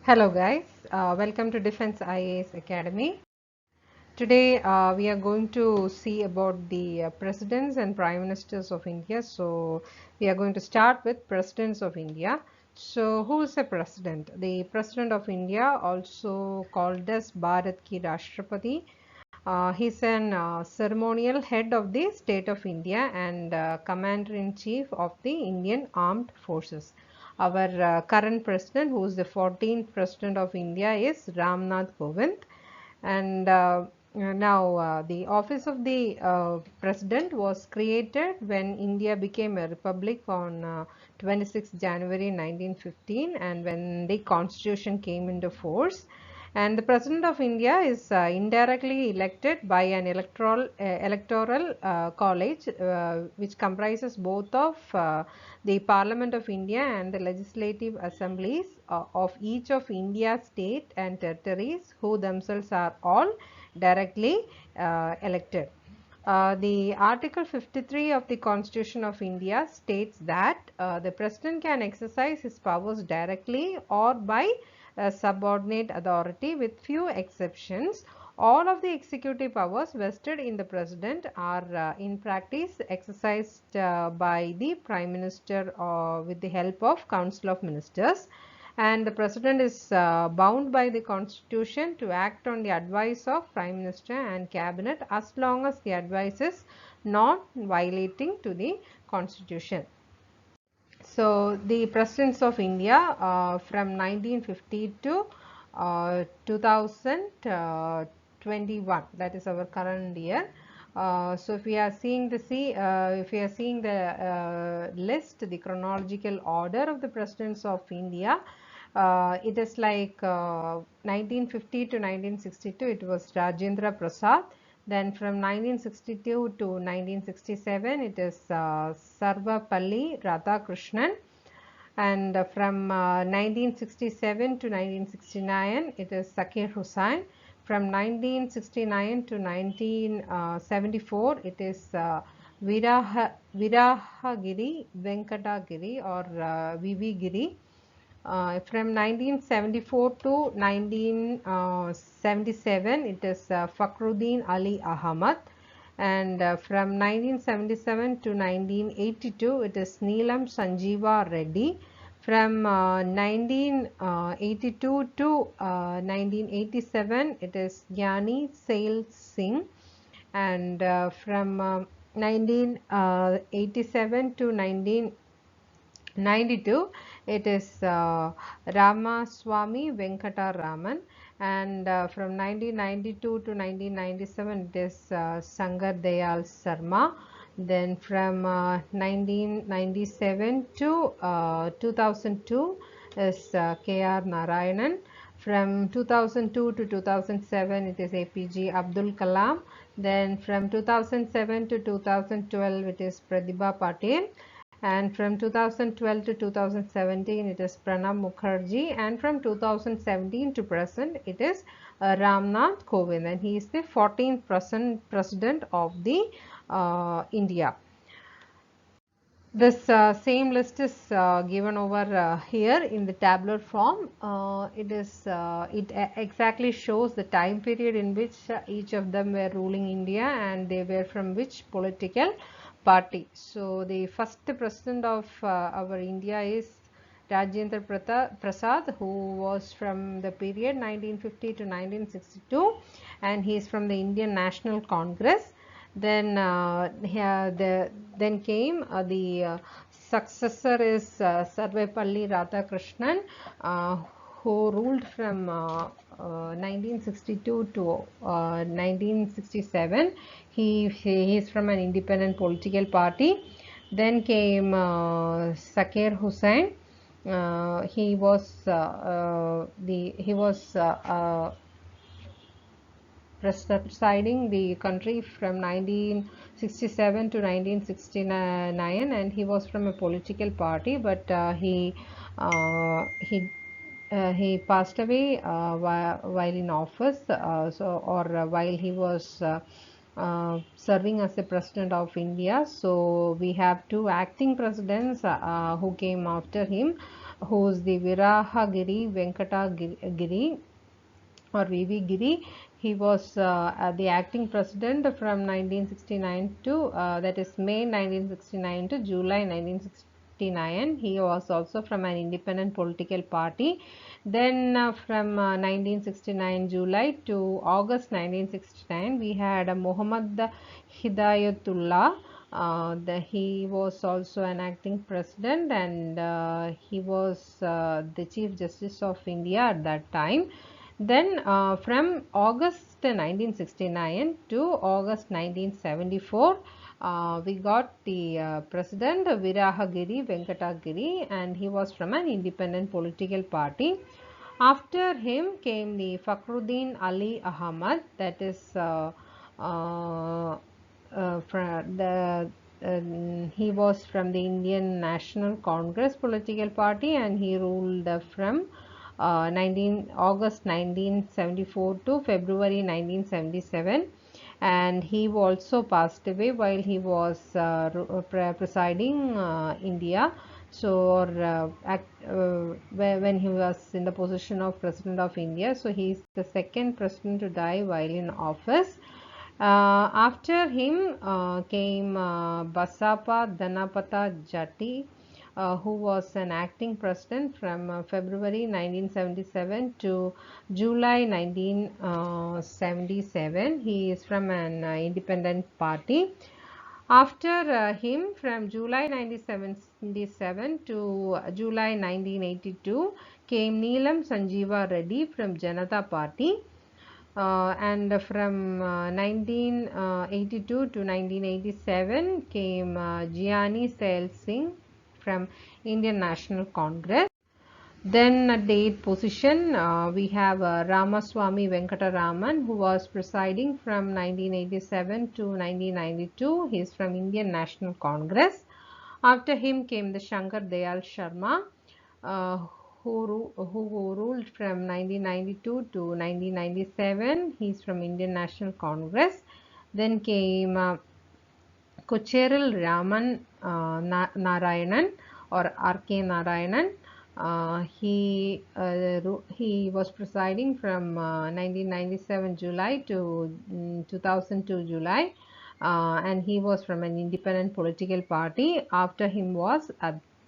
Hello guys, welcome to Defense IAS Academy. Today we are going to see about the presidents and prime ministers of India. So we are going to start with presidents of India. So who is a president? The president of India, also called as Bharat Ki Rashtrapati. He's an ceremonial head of the state of India and commander-in-chief of the Indian Armed Forces. Our current president, who is the 14th president of India, is Ramnath Kovind. And now the office of the president was created when India became a republic on 26 January 1915, and when the constitution came into force. And the president of India is indirectly elected by an electoral college which comprises both of the Parliament of India and the legislative assemblies of each of India's state and territories, who themselves are all directly elected. The Article 53 of the Constitution of India states that the President can exercise his powers directly or by a subordinate authority, with few exceptions. All of the executive powers vested in the President are in practice exercised by the Prime Minister with the help of Council of Ministers. And the President is bound by the Constitution to act on the advice of Prime Minister and Cabinet as long as the advice is not violating to the Constitution. So the presidents of India from 1950 to 2021, that is our current year. So if we are seeing the list, the chronological order of the presidents of India, it is like 1950 to 1962 it was Rajendra Prasad. Then from 1962 to 1967 it is Sarvapalli Radhakrishnan. And from 1967 to 1969 it is Zakir Hussain. From 1969 to 1974 it is Virahagiri Venkatagiri or VV Giri. From 1974 to 1977 it is Fakhruddin Ali Ahmad. And from 1977 to 1982 it is Neelam Sanjeeva Reddy. From 1982 to 1987 it is Jnani Sail Singh. And from 1987 to 1992 it is Ramaswamy Venkataraman. And from 1992 to 1997 it is Sangar Dayal Sarma. Then from 1997 to 2002 is KR Narayanan. From 2002 to 2007 it is APJ Abdul Kalam. Then from 2007 to 2012 it is Pratibha Patil. And from 2012 to 2017 it is Pranab Mukherjee. And from 2017 to present it is Ramnath Kovind, and he is the 14th president of the India. This same list is given over here in the tabular form. It exactly shows the time period in which each of them were ruling India and they were from which political party. So the first president of our India is Rajendra Prasad, who was from the period 1950 to 1962, and he is from the Indian National Congress. Then then came the successor is Sarvepalli Radhakrishnan, who ruled from 1962 to 1967. He is from an independent political party. Then came Zakir Hussain. He was presiding the country from 1967 to 1969, and he was from a political party, but he passed away while in office, while he was serving as the president of India. So we have two acting presidents who came after him. who's the Virahagiri Venkatagiri or VV Giri. He was the acting president from 1969 to that is May 1969 to July 1969. He was also from an independent political party. Then from 1969 July to August 1969, we had Muhammad Hidayatullah. He was also an acting president, and he was the Chief Justice of India at that time. Then from August 1969 to August 1974, we got the President Virahagiri Venkatagiri, and he was from an independent political party. After him came the Fakhruddin Ali Ahmad, that is he was from the Indian National Congress political party, and he ruled from August 1974 to February 1977, and he also passed away while he was presiding India. So when he was in the position of President of India, so he is the second president to die while in office. After him came Basappa Dhanapata Jatti, who was an acting president from February 1977 to July 1977. He is from an independent party. After him, from July 1977 to July 1982, came Neelam Sanjeeva Reddy from Janata Party. And from 1982 to 1987 came Gianni Sail Singh from Indian National Congress. Then at the 8th position we have Ramaswamy Venkataraman, who was presiding from 1987 to 1992. He is from Indian National Congress. After him came the Shankar Dayal Sharma, who ruled from 1992 to 1997. He is from Indian National Congress. Then came Kocheril Raman Narayanan or R.K. Narayanan. He was presiding from 1997 July to 2002 July, and he was from an independent political party. After him was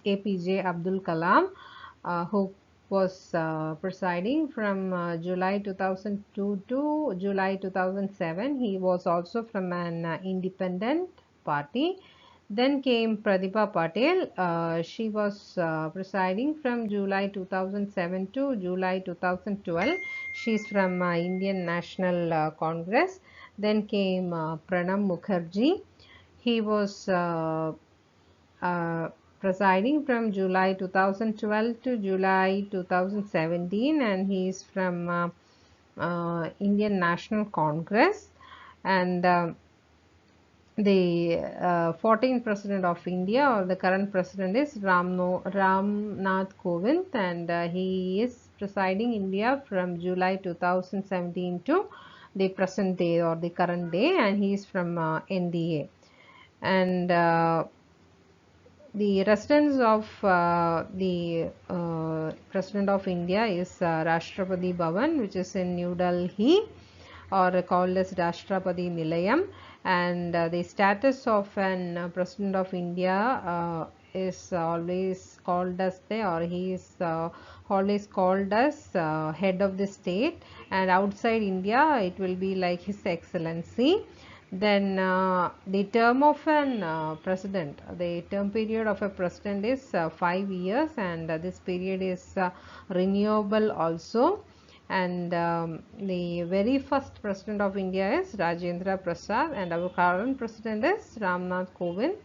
APJ Abdul Kalam, who was presiding from July 2002 to July 2007. He was also from an independent party. Then came Pratibha Patel. She was presiding from July 2007 to July 2012. She is from Indian National Congress. Then came Pranab Mukherjee. He was presiding from July 2012 to July 2017, and he is from Indian National Congress. And the 14th President of India, or the current President, is Ramnath Kovind, and he is presiding India from July 2017 to the present day or the current day, and he is from NDA. And the residence of the President of India is Rashtrapati Bhavan, which is in New Delhi, or called as Rashtrapati Nilayam. And the status of an President of India is always called as he is always called as head of the state, and outside India it will be like His Excellency. Then the term of an president, the term period of a president is 5 years, and this period is renewable also. And the very first President of India is Rajendra Prasad, and our current President is Ramnath Kovind,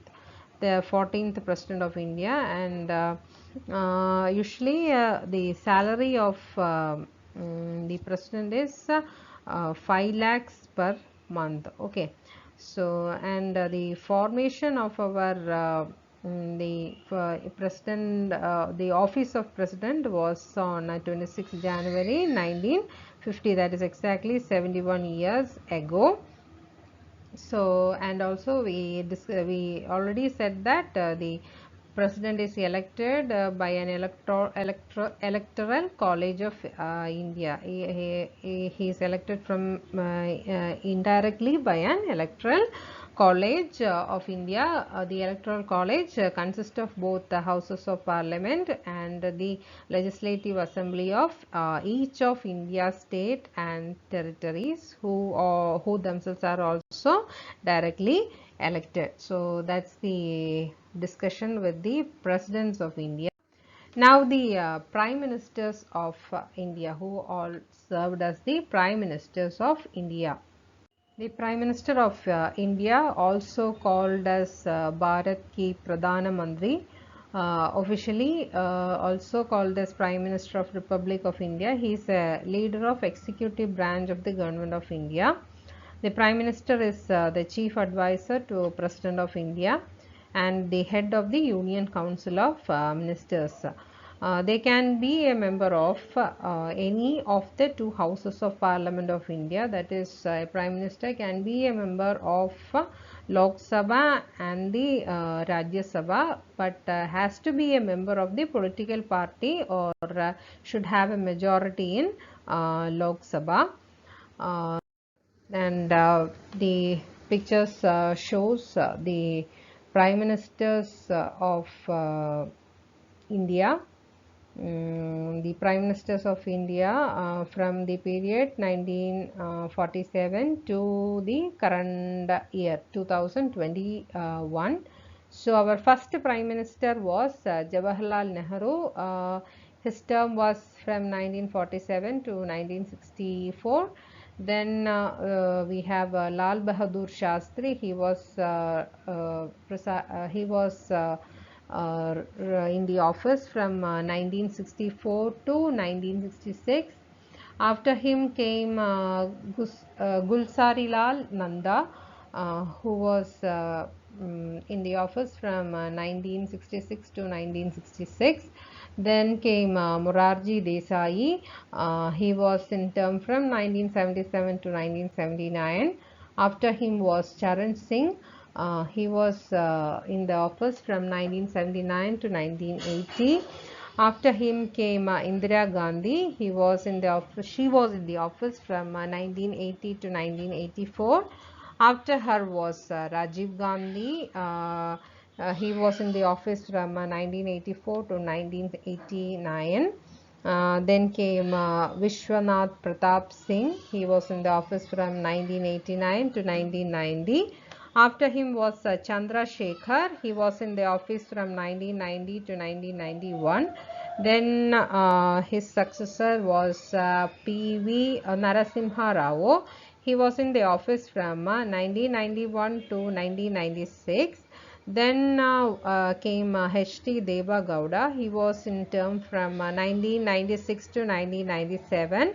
the 14th President of India. And usually the salary of the President is 5 lakhs per month. Okay, so and the formation of our the President, the office of President was on 26 January 1950, that is exactly 71 years ago. So, and also we already said that the president is elected by an electoral college of India. He is elected from indirectly by an electoral college of India. The electoral college consists of both the houses of parliament and the legislative assembly of each of India's state and territories, who themselves are also directly elected. So that's the discussion with the presidents of India. Now the prime ministers of India, who all served as the prime ministers of India. The Prime Minister of India, also called as Bharat Ki Pradhana Mantri, officially also called as Prime Minister of Republic of India. He is a leader of executive branch of the Government of India. The Prime Minister is the chief advisor to President of India and the head of the Union Council of Ministers. They can be a member of any of the two houses of Parliament of India. That is, Prime Minister can be a member of Lok Sabha and the Rajya Sabha, but has to be a member of the political party or should have a majority in Lok Sabha. And the pictures shows the prime ministers of India. The prime ministers of India from the period 1947 to the current year 2021. So our first prime minister was Jawaharlal Nehru. His term was from 1947 to 1964. Then we have Lal Bahadur Sastry. He was in the office from 1964 to 1966. After him came Gulsari Lal Nanda, who was in the office from 1966 to 1966. Then came Morarji Desai. He was in term from 1977 to 1979. After him was Charan Singh. He was in the office from 1979 to 1980. After him came Indra Gandhi. She was in the office from 1980 to 1984. After her was Rajiv Gandhi. He was in the office from 1984 to 1989. Then came Vishwanath Pratap Singh. He was in the office from 1989 to 1990. After him was Chandra Shekhar. He was in the office from 1990 to 1991. Then his successor was P.V. Narasimha Rao. He was in the office from 1991 to 1996. Then came H.T. Deva Gowda. He was in term from 1996 to 1997.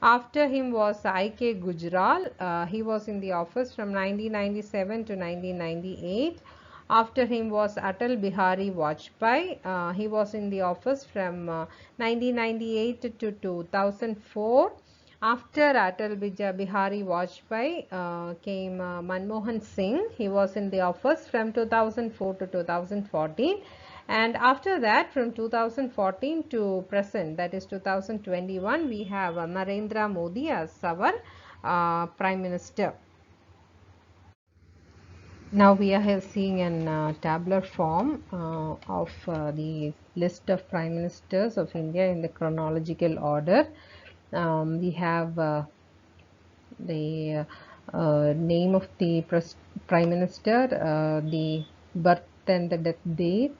After him was I.K. Gujral. He was in the office from 1997 to 1998. After him was Atal Bihari Vajpayee. He was in the office from 1998 to 2004. After Atal Bihari Vajpayee came Manmohan Singh. He was in the office from 2004 to 2014. And after that, from 2014 to present, that is 2021, we have Narendra Modi as our Prime Minister. Now we are here seeing in tabular form of the list of Prime Ministers of India in the chronological order. We have the name of the Prime Minister, the birth and the death date,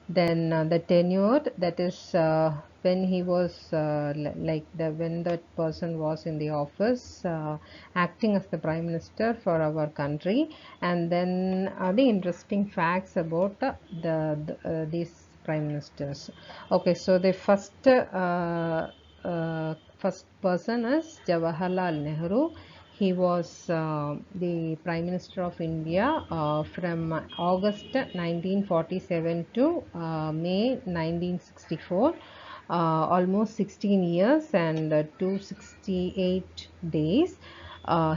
then the tenure, that is when he was when that person was in the office acting as the Prime Minister for our country, and then the interesting facts about these Prime Ministers. Okay, so the first person is Jawaharlal Nehru. He was the Prime Minister of India from August 1947 to May 1964. Almost 16 years and 268 days.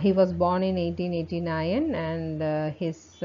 He was born in 1889, and his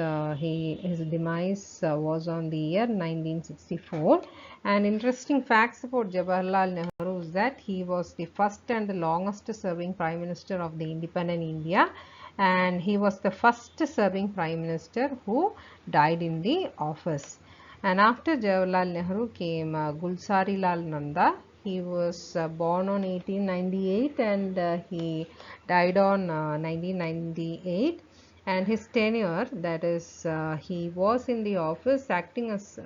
demise was on the year 1964. And interesting facts about Jawaharlal Nehru is that he was the first and the longest serving Prime Minister of the independent India, and he was the first serving Prime Minister who died in the office. And after Jawaharlal Nehru came Gulsari Lal Nanda. He was born on 1898, and he died on 1998. And his tenure, that is, he was in the office acting as,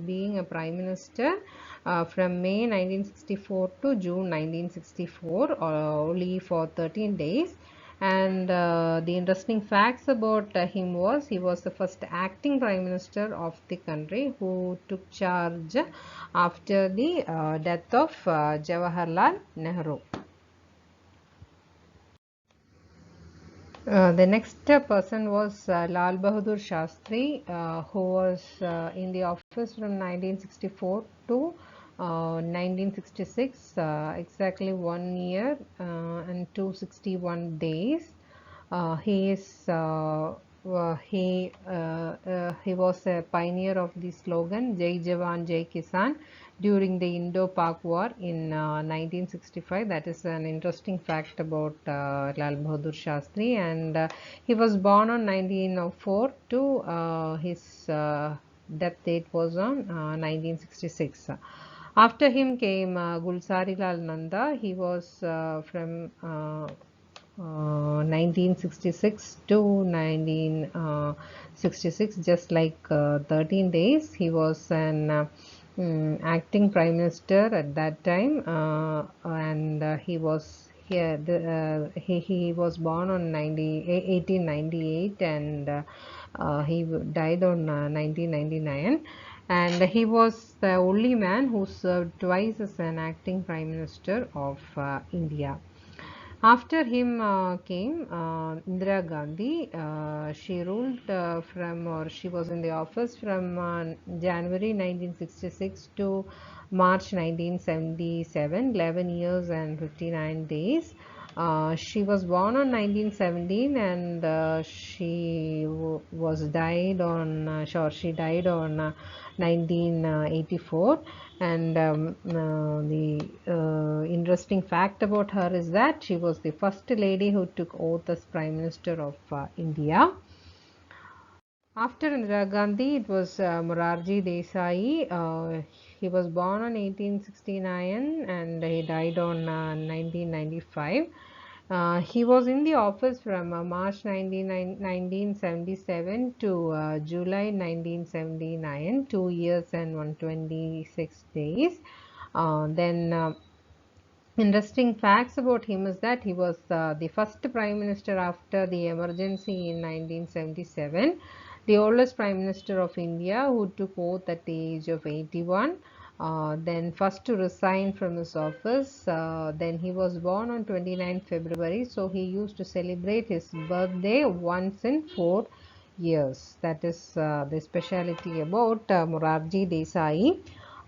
being a prime minister from May 1964 to June 1964, only for 13 days. And the interesting facts about him was he was the first acting prime minister of the country who took charge after the death of Jawaharlal Nehru. The next person was Lal Bahadur Sastry, who was in the office from 1964 to 1966, exactly 1 year and 261 days. He is he was a pioneer of the slogan Jai Jawan Jai Kisan during the Indo-Pak War in 1965. That is an interesting fact about Lal Bahadur Shastri, and he was born on 1904 to his death date was on 1966. After him came Gulsari Lal Nanda. He was from 1966 to 1966, just like 13 days. He was an acting prime minister at that time, and he was here. He was born on 1898, and he died on 1999. And he was the only man who served twice as an acting prime minister of India. After him came Indra Gandhi. She ruled she was in the office from January 1966 to March 1977, 11 years and 59 days. She was born on 1917, and she died on 1984. And the interesting fact about her is that she was the first lady who took oath as Prime Minister of India. After Indira Gandhi, it was Morarji Desai. He was born on 1869, and he died on 1995. He was in the office from March 1977 to July 1979, 2 years and 126 days. Then interesting facts about him is that he was the first prime minister after the emergency in 1977, the oldest prime minister of India who took oath at the age of 81. Then first to resign from his office. Then he was born on 29 February, so he used to celebrate his birthday once in 4 years. That is the speciality about Morarji Desai.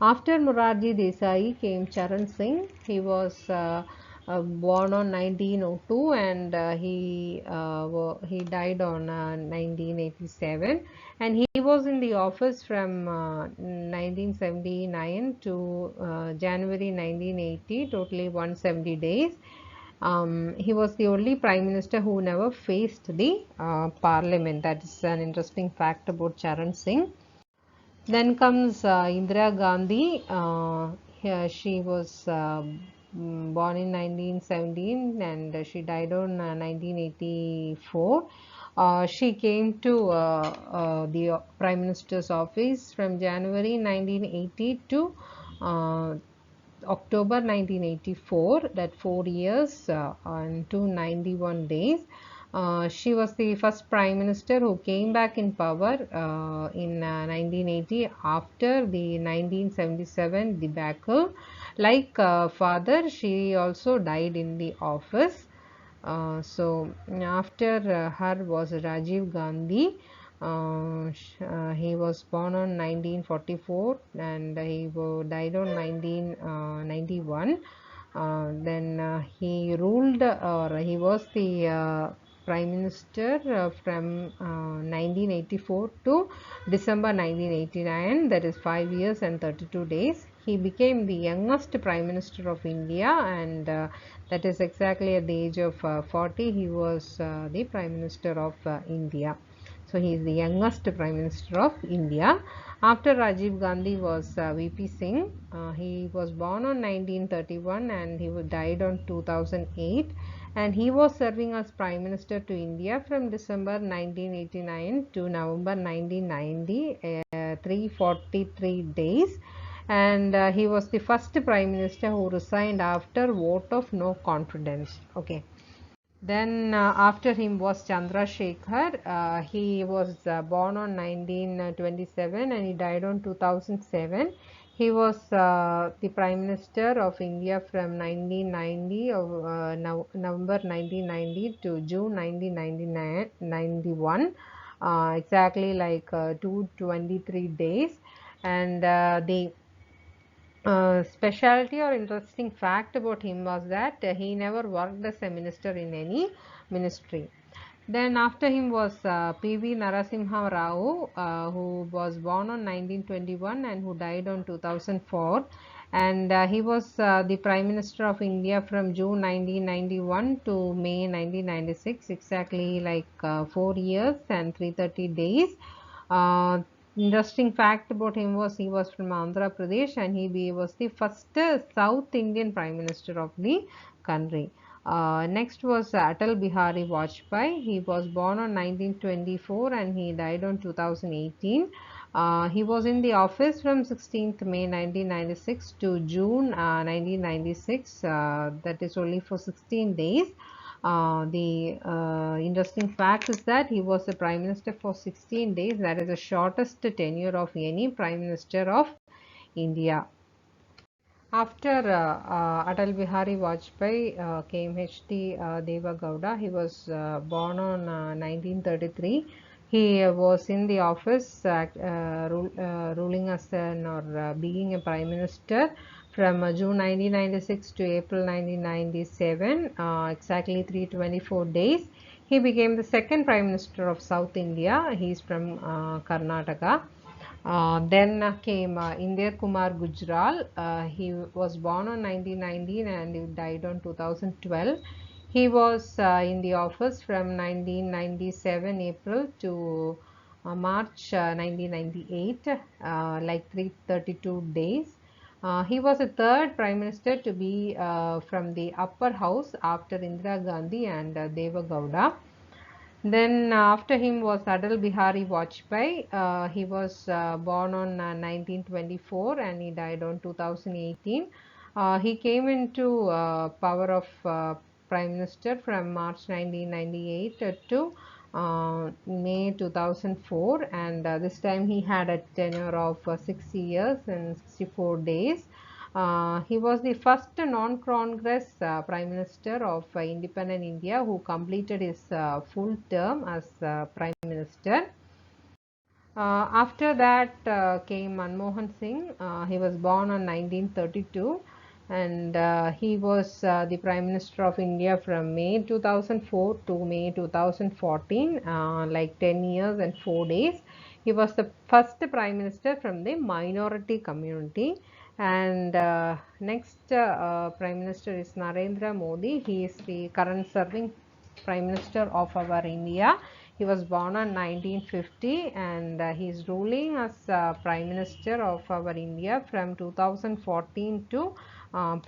After Morarji Desai came Charan Singh. He was born on 1902, and he died on 1987. And he was in the office from 1979 to January 1980, totally 170 days. He was the only prime minister who never faced the parliament. That is an interesting fact about Charan Singh. Then comes Indira Gandhi. She was born in 1917, and she died on 1984. She came to the Prime Minister's office from January 1980 to October 1984, that 4 years and 291 days. She was the first prime minister who came back in power in 1980 after the 1977 debacle. Like father, she also died in the office. So after her was Rajiv Gandhi. He was born on 1944, and he died on 1991. Then he ruled, or he was the Prime Minister from 1984 to December 1989, that is 5 years and 32 days. He became the youngest Prime Minister of India, and that is exactly at the age of 40. He was the Prime Minister of India. So he is the youngest Prime Minister of India. After Rajiv Gandhi was VP Singh. He was born on 1931 and he died on 2008, and he was serving as Prime Minister to India from December 1989 to November 1990, 343 days, and he was the first Prime Minister who resigned after vote of no confidence. Okay. Then after him was Chandrasekhar. He was born on 1927 and he died on 2007. He was the Prime Minister of India from 1990 of November 1990 to June 1991, exactly like 223 days. And the specialty or interesting fact about him was that he never worked as a minister in any ministry. Then after him was P.V. Narasimha Rao, who was born on 1921 and who died on 2004. And he was the Prime Minister of India from June 1991 to May 1996, exactly like 4 years and 330 days. Uh, Interesting fact about him was he was from Andhra Pradesh, and he was the first South Indian Prime Minister of the country. Next was Atal Bihari Vajpayee. He was born on 1924 and he died on 2018. He was in the office from 16th May 1996 to June 1996. That is only for 16 days. The interesting fact is that he was the Prime Minister for 16 days. That is the shortest tenure of any Prime Minister of India. After Atal Bihari Vajpayee came H.D. Deva Gowda. He was born on 1933. He was in the office ruling as an or being a Prime Minister from June 1996 to April 1997, exactly 324 days. He became the second Prime Minister of South India. He is from Karnataka. Then came Indra Kumar Gujral. He was born on 1919 and he died on 2012. He was in the office from 1997 April to March 1998, like 332 days. He was the third Prime Minister to be from the upper house after Indra Gandhi and Deva Gowda. Then after him was Atal Bihari Vajpayee. He was born on 1924 and he died on 2018. He came into power of Prime Minister from March 1998 to May 2004, and this time he had a tenure of 6 years and 64 days. He was the first non-Congress Prime Minister of independent India who completed his full term as Prime Minister. After that came Manmohan Singh. He was born on 1932 and he was the Prime Minister of India from May 2004 to May 2014, like 10 years and 4 days. He was the first Prime Minister from the minority community. And next Prime Minister is Narendra Modi. He is the current serving Prime Minister of our India. He was born on 1950 and he is ruling as Prime Minister of our India from 2014 to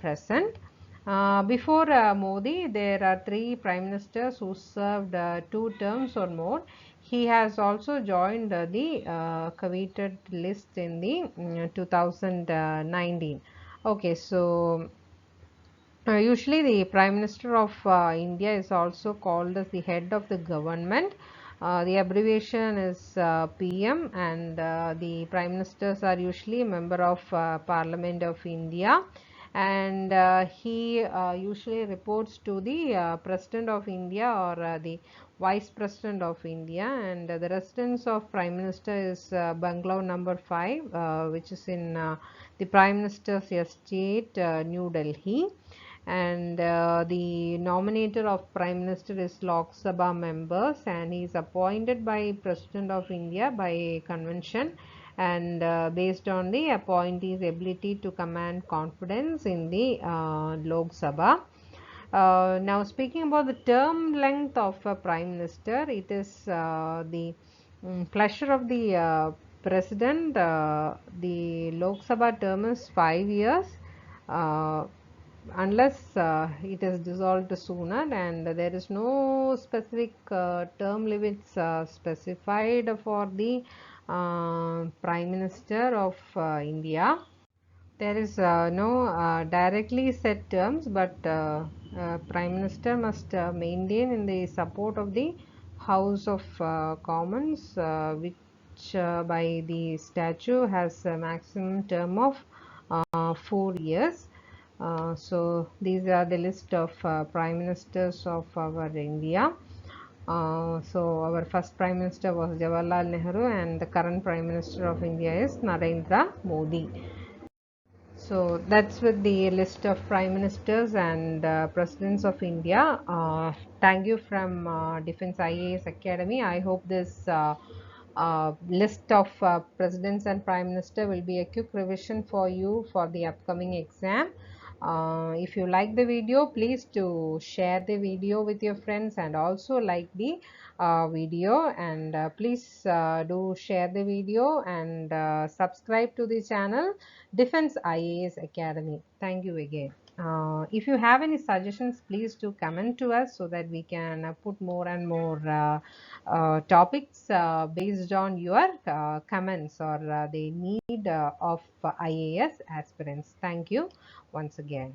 present. Before Modi, there are three Prime Ministers who served 2 terms or more. He has also joined the coveted list in the 2019. Okay, so usually the Prime Minister of India is also called as the head of the government. The abbreviation is PM, and the Prime Ministers are usually a member of Parliament of India, and he usually reports to the President of India or the Vice President of India, and the residence of Prime Minister is Bungalow number 5, which is in the Prime Minister's estate, New Delhi. and the nominator of Prime Minister is Lok Sabha members, and he is appointed by President of India by convention, and based on the appointee's ability to command confidence in the Lok Sabha. Now, speaking about the term length of a prime minister, it is the pleasure of the president. The Lok Sabha term is 5 years, uh, unless it is dissolved sooner, and there is no specific term limits specified for the prime minister of India. There is no directly set terms, but Prime Minister must maintain in the support of the House of Commons, which by the statute has a maximum term of 4 years. So these are the list of Prime Ministers of our India. So our first Prime Minister was Jawaharlal Nehru, and the current Prime Minister of India is Narendra Modi. So that's with the list of prime ministers and presidents of India. Thank you from Defense IAS Academy. I hope this list of presidents and prime minister will be a quick revision for you for the upcoming exam. If you like the video, please to share the video with your friends, and also like the video, and please do share the video, and subscribe to the channel Defense IAS Academy. Thank you again. If you have any suggestions, please do comment to us so that we can put more and more topics based on your comments or the need of IAS aspirants. Thank you once again.